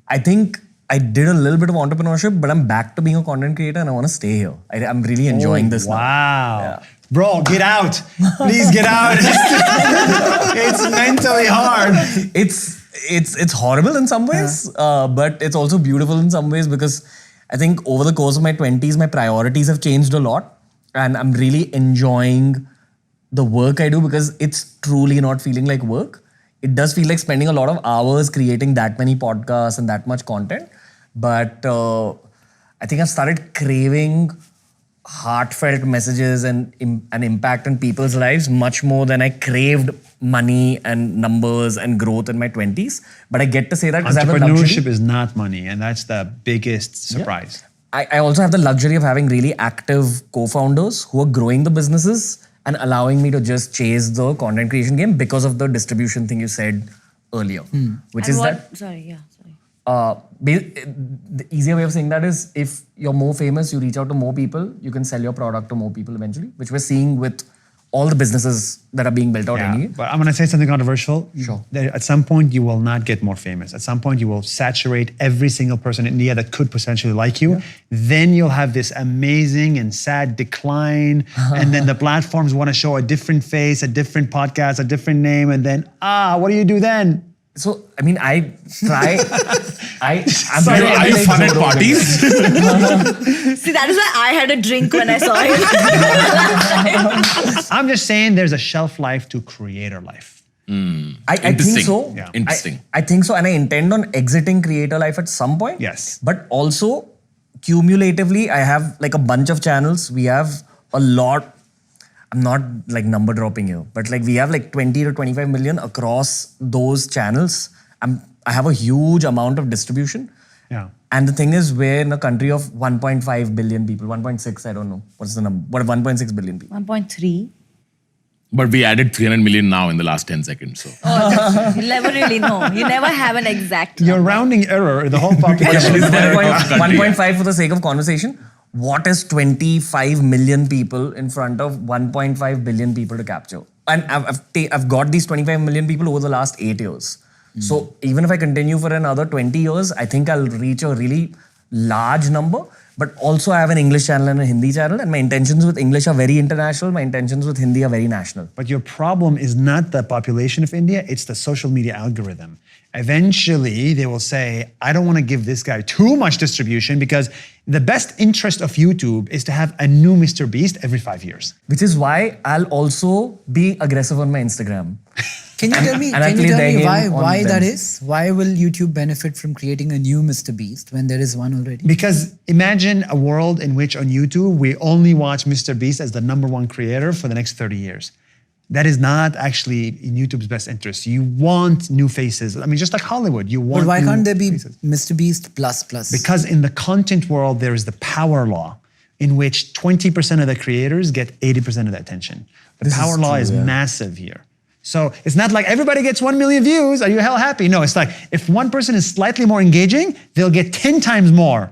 I think I did a little bit of entrepreneurship, but I'm back to being a content creator and I want to stay here. I'm really enjoying this now. Wow. Yeah. Bro, get out. Please get out. It's mentally hard. It's horrible in some ways, but it's also beautiful in some ways because I think over the course of my 20s, my priorities have changed a lot and I'm really enjoying the work I do because it's truly not feeling like work. It does feel like spending a lot of hours creating that many podcasts and that much content. But I think I've started craving heartfelt messages and an impact on people's lives much more than I craved money and numbers and growth in my 20s. But I get to say that because I have a luxury. Entrepreneurship is not money, and that's the biggest surprise. Yeah. I also have the luxury of having really active co-founders who are growing the businesses and allowing me to just chase the content creation game because of the distribution thing you said earlier. Which and is what, that... Sorry. The easier way of saying that is if you're more famous, you reach out to more people, you can sell your product to more people eventually, which we're seeing with all the businesses that are being built out anyway. But I'm going to say something controversial. Sure. At some point, you will not get more famous. At some point, you will saturate every single person in India that could potentially like you. Yeah. Then you'll have this amazing and sad decline. And then the platforms want to show a different face, a different podcast, a different name. And then, what do you do then? So, I mean, I try... Sorry, are you fun at parties? See, that is why I had a drink when I saw it. I'm just saying there's a shelf life to creator life. I think so. Yeah. Interesting. I think so. And I intend on exiting creator life at some point. Yes. But also, cumulatively, I have like a bunch of channels. We have a lot... I'm not like number dropping here, but like we have like 20 to 25 million across those channels. I have a huge amount of distribution. Yeah. And the thing is, we're in a country of 1.5 billion people, 1.6, I don't know. What's the number? What, 1.6 billion people? 1.3. But we added 300 million now in the last 10 seconds. So. You never really know. You never have an exact Your number. rounding error, the whole population is 1.5 for the sake of conversation. What is 25 million people in front of 1.5 billion people to capture? And I've got these 25 million people over the last 8 years. So even if I continue for another 20 years, I think I'll reach a really large number. But also I have an English channel and a Hindi channel. And my intentions with English are very international. My intentions with Hindi are very national. But your problem is not the population of India, it's the social media algorithm. Eventually, they will say, I don't want to give this guy too much distribution because the best interest of YouTube is to have a new Mr. Beast every 5 years. Which is why I'll also be aggressive on my Instagram. Can you tell me why that is? Why will YouTube benefit from creating a new Mr. Beast when there is one already? Because imagine a world in which on YouTube, we only watch Mr. Beast as the +1 creator for the next 30 years. That is not actually in YouTube's best interest. You want new faces. I mean, just like Hollywood, you want. But why can't there be faces. Mr. Beast plus? Because in the content world, there is the power law in which 20% of the creators get 80% of the attention. The power law is massive here. So it's not like everybody gets 1 million views. Are you hell happy? No, it's like if one person is slightly more engaging, they'll get 10 times more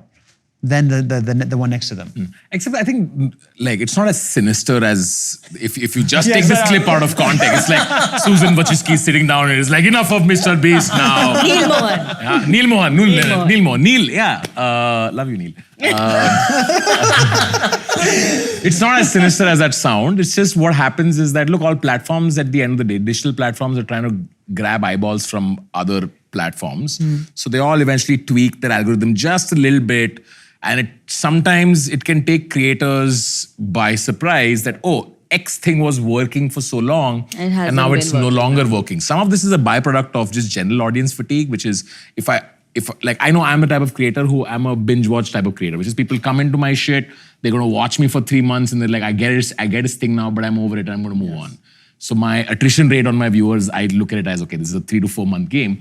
than the one next to them. Except I think like it's not as sinister as if you just take this clip out of context. It's like Susan Wojcicki sitting down and it's like, enough of Mr. Beast now. Neil Mohan. Yeah, Neil Mohan. Neil, yeah. Love you, Neil. It's not as sinister as that sound. It's just what happens is that, look, all platforms at the end of the day, digital platforms are trying to grab eyeballs from other platforms. So they all eventually tweak their algorithm just a little bit. And sometimes it can take creators by surprise that, X thing was working for so long and now it's no longer working. Some of this is a byproduct of just general audience fatigue, which is if I know I'm a type of creator who I'm a binge watch type of creator, which is people come into my shit, they're going to watch me for 3 months and they're like, I get this thing now, but I'm over it and I'm going to move on. So my attrition rate on my viewers, I look at it as, okay, this is a 3 to 4 month game.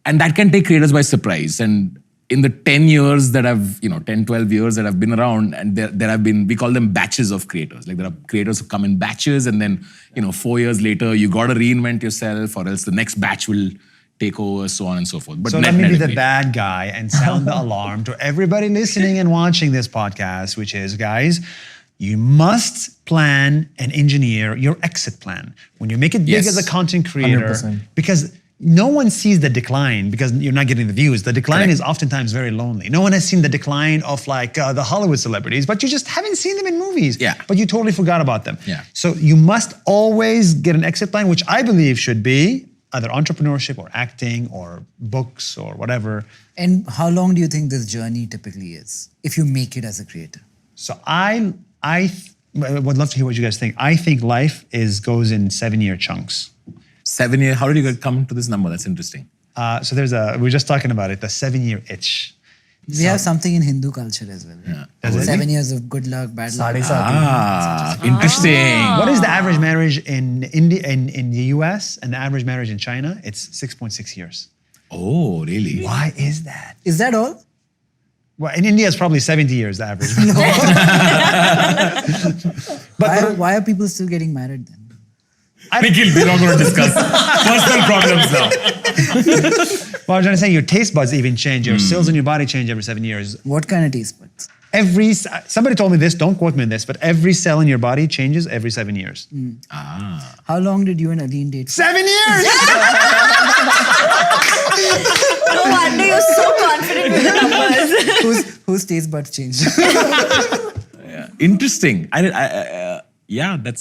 And that can take creators by surprise. And in the 10 years that I've, 10, 12 years that I've been around, and there have been, we call them batches of creators. Like there are creators who come in batches and then, 4 years later, you got to reinvent yourself or else the next batch will take over, so on and so forth. But so let me be the bad guy and sound the alarm to everybody listening and watching this podcast, which is, guys, you must plan and engineer your exit plan. When you make it big as a content creator, 100%. because no one sees the decline because you're not getting the views. The decline is oftentimes very lonely. No one has seen the decline of like the Hollywood celebrities, but you just haven't seen them in movies. Yeah. But you totally forgot about them. Yeah. So you must always get an exit plan, which I believe should be either entrepreneurship or acting or books or whatever. And how long do you think this journey typically is if you make it as a creator? So I would love to hear what you guys think. I think life goes in 7-year chunks. 7 years. How did you come to this number? That's interesting. So we were just talking about it, the 7-year itch. We have something in Hindu culture as well. Right? Does it? 7 years of good luck, bad luck. Interesting. What is the average marriage in India, in the US, and the average marriage in China? It's 6.6 years. Oh, really? Why is that? Is that all? Well, in India, it's probably 70 years, the average. Why are people still getting married then? Nikhil, we're not going to discuss personal problems now. Well, I'm trying to say your taste buds even change. Your cells in your body change every 7 years. What kind of taste buds? Somebody told me this, don't quote me on this, but every cell in your body changes every 7 years. How long did you and Aline date? 7 years! No wonder you're so confident with the numbers. Whose taste buds changed? Interesting. Yeah, that's